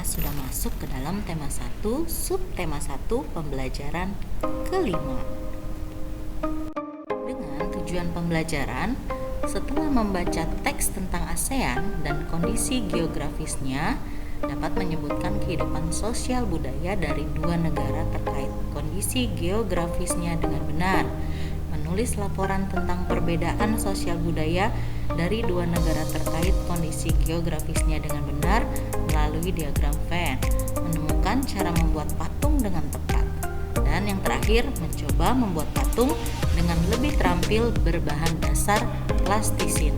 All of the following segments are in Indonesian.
sudah masuk ke dalam tema 1, subtema 1, pembelajaran kelima. Dengan tujuan pembelajaran, setelah membaca teks tentang ASEAN dan kondisi geografisnya, dapat menyebutkan kehidupan sosial budaya dari dua negara terkait kondisi geografisnya dengan benar, menulis laporan tentang perbedaan sosial budaya dari dua negara terkait kondisi geografisnya dengan benar melalui diagram Venn, menemukan cara membuat patung dengan tepat, dan yang terakhir mencoba membuat patung dengan lebih terampil berbahan dasar plastisin.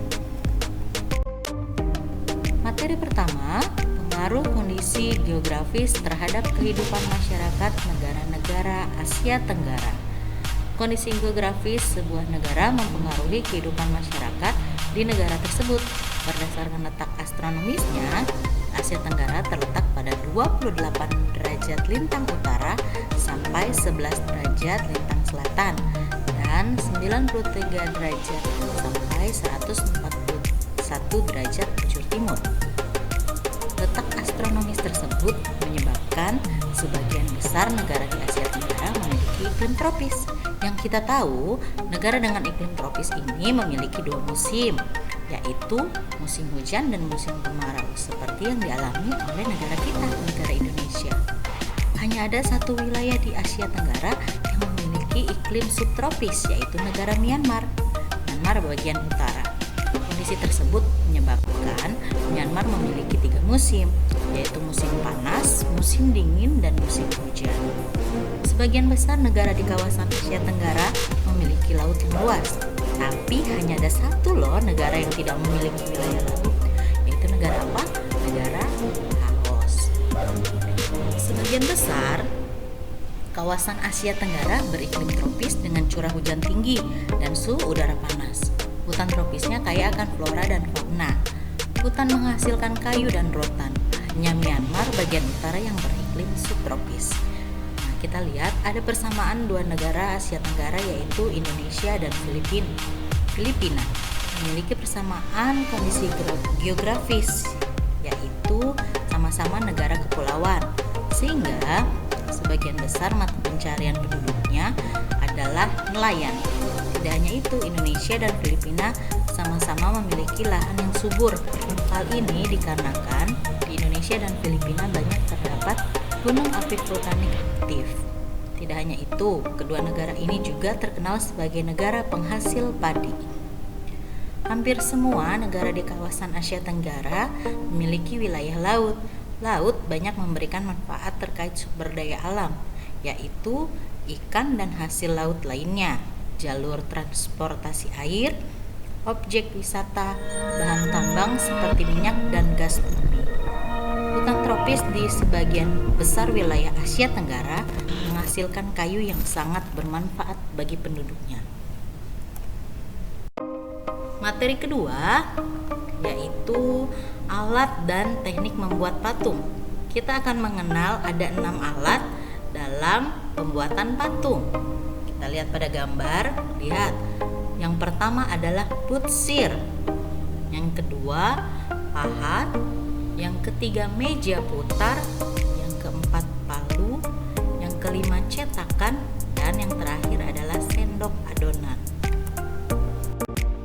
Materi pertama, pengaruh kondisi geografis terhadap kehidupan masyarakat negara-negara Asia Tenggara. Kondisi geografis sebuah negara mempengaruhi kehidupan masyarakat di negara tersebut. Berdasarkan letak astronomisnya, Asia Tenggara terletak pada 28 derajat lintang utara sampai 11 derajat lintang selatan dan 93 derajat sampai 141 derajat bujur timur. Letak astronomis tersebut menyebabkan sebagian besar negara di Asia Tenggara memiliki iklim tropis. Yang kita tahu, negara dengan iklim tropis ini memiliki dua musim, yaitu musim hujan dan musim kemarau, seperti yang dialami oleh negara kita, negara Indonesia. Hanya ada satu wilayah di Asia Tenggara yang memiliki iklim subtropis, yaitu negara Myanmar bagian utara. Kondisi tersebut menyebabkan Myanmar memiliki 3 musim, yaitu musim panas, musim dingin, dan musim hujan. Sebagian besar negara di kawasan Asia Tenggara memiliki laut yang luas, tapi hanya ada satu negara yang tidak memiliki wilayah laut, yaitu negara apa? Negara Laos. Sebagian besar kawasan Asia Tenggara beriklim tropis dengan curah hujan tinggi dan suhu udara panas. Hutan tropisnya kaya akan flora dan fauna. Hutan menghasilkan kayu dan rotan. Hanya Myanmar bagian utara yang beriklim subtropis. Nah, kita lihat ada persamaan dua negara Asia Tenggara, yaitu Indonesia dan Filipina. Memiliki persamaan kondisi geografis, yaitu sama-sama negara kepulauan, sehingga sebagian besar mata pencarian penduduknya adalah nelayan. Tidak hanya itu, Indonesia dan Filipina sama-sama memiliki lahan yang subur. Hal ini dikarenakan di Indonesia dan Filipina banyak terdapat gunung api vulkanik aktif. Tidak hanya itu, kedua negara ini juga terkenal sebagai negara penghasil padi. Hampir semua negara di kawasan Asia Tenggara memiliki wilayah laut. Laut banyak memberikan manfaat terkait sumber daya alam, yaitu ikan dan hasil laut lainnya, jalur transportasi air, objek wisata, bahan tambang seperti minyak dan gas bumi. Hutan tropis di sebagian besar wilayah Asia Tenggara menghasilkan kayu yang sangat bermanfaat bagi penduduknya. Materi kedua yaitu alat dan teknik membuat patung. Kita akan mengenal ada 6 alat dalam pembuatan patung. Kita lihat pada gambar, lihat. Yang pertama adalah putsir. Yang kedua, pahat. Yang ketiga, meja putar. Yang keempat, palu. Yang kelima, cetakan. Dan yang terakhir adalah sendok adonan.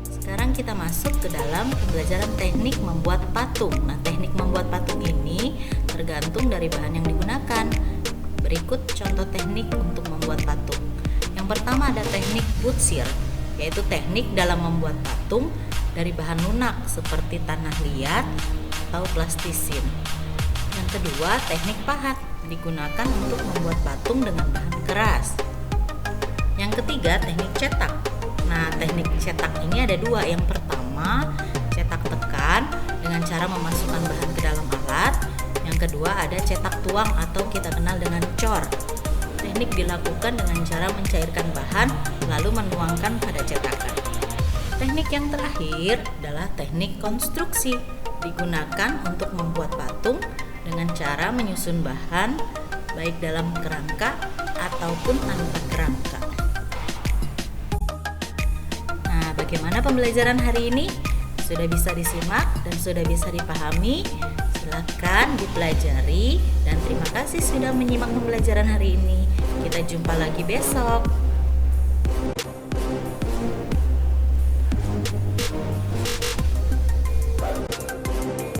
Sekarang kita masuk ke dalam pembelajaran teknik membuat patung. Nah, teknik membuat patung ini tergantung dari bahan yang digunakan. Berikut contoh teknik untuk membuat patung. Yang pertama ada teknik putsir, yaitu teknik dalam membuat patung dari bahan lunak seperti tanah liat atau plastisin. Yang kedua, teknik pahat, digunakan untuk membuat patung dengan bahan keras. Yang ketiga, teknik cetak. Nah, teknik cetak ini ada 2. Yang pertama, cetak tekan dengan cara memasukkan bahan ke dalam alat. Yang kedua, ada cetak tuang atau kita kenal dengan cor. Teknik dilakukan dengan cara mencairkan bahan lalu menuangkan pada cetakan. Teknik yang terakhir adalah teknik konstruksi, digunakan untuk membuat patung dengan cara menyusun bahan baik dalam kerangka ataupun tanpa kerangka. Bagaimana pembelajaran hari ini? Sudah bisa disimak dan sudah bisa dipahami? Silakan dipelajari dan terima kasih sudah menyimak pembelajaran hari ini. Kita jumpa lagi besok.